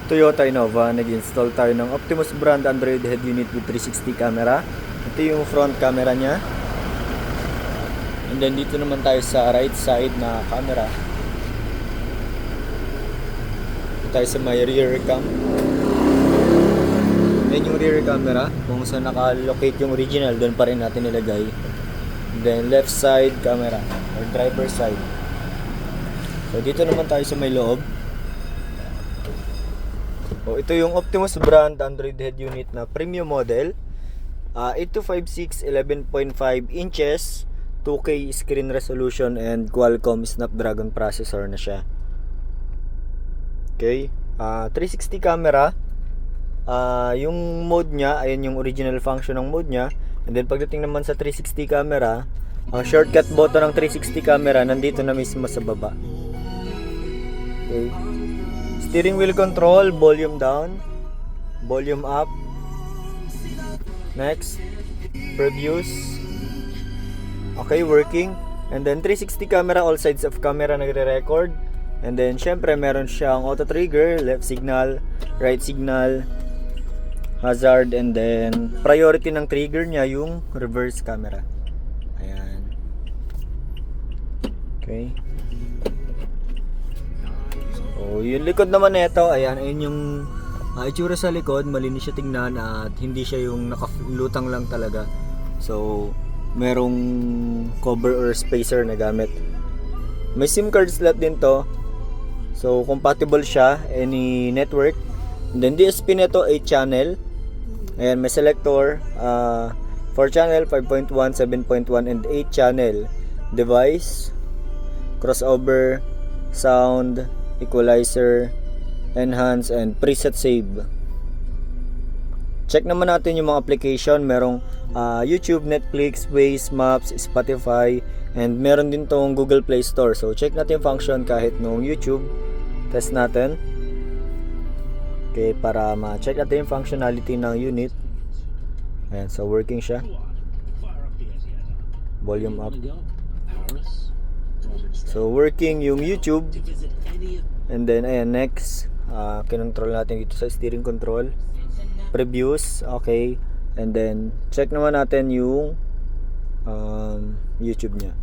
Toyota Innova, nag-install tayo ng Optimus brand Android head unit with 360 camera. Ito yung front camera niya. And then dito naman tayo sa right side na camera. Dito tayo sa may rear cam. Yan yung rear camera. Kung saan nakalocate yung original, doon pa rin natin nilagay. And then left side camera or driver side. So dito naman tayo sa may loob. So, ito yung Optimus brand Android head unit na premium model. 8256 11.5 inches, 2K screen resolution and Qualcomm Snapdragon processor na siya. Okay, 360 camera. Yung mode niya, ayan yung original function ng mode niya. And then pagdating naman sa 360 camera, ang shortcut button ng 360 camera nandito na mismo sa baba. Okay. Steering wheel control, volume down, volume up. Next, previews. Okay, working. And then 360 camera, all sides of camera nagre-record. And then syempre meron siyang auto trigger, left signal, right signal, hazard, and then priority ng trigger niya yung reverse camera. Ayan. Okay. So, yung likod naman nito, ayan, ayun yung itsura sa likod, malinis siya tingnan at hindi siya yung nakalutang lang talaga. So, merong cover or spacer na gamit. May SIM card slot din to. So, compatible siya any network. And then DSP nito 8 channel. Ayan, may selector 4 channel, 5.1, 7.1 and 8 channel. Device, crossover, sound, equalizer, enhance, and preset save. Check naman natin yung mga application. Merong YouTube, Netflix, Waze, Maps, Spotify, and meron din tong Google Play Store. So check natin yung function kahit nung YouTube. Test natin. Okay, para ma-check natin yung functionality ng unit. Ayan, so working siya. Volume up. So working yung YouTube. And then ayan, next kinontrol natin dito sa steering control. Previews, okay. And then check naman natin yung YouTube nya.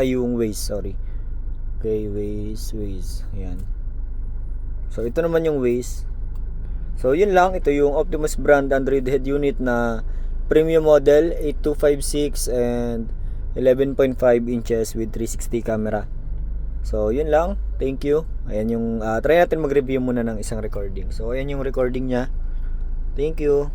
Yung Waze, sorry. Okay, Waze. Ayan. So ito naman yung Waze. So yun lang, ito yung Optimus brand Android head unit na premium model 8256 and 11.5 inches with 360 camera. So yun lang, thank you. Ayan yung try natin mag-review muna ng isang recording. So ayan yung recording niya. Thank you.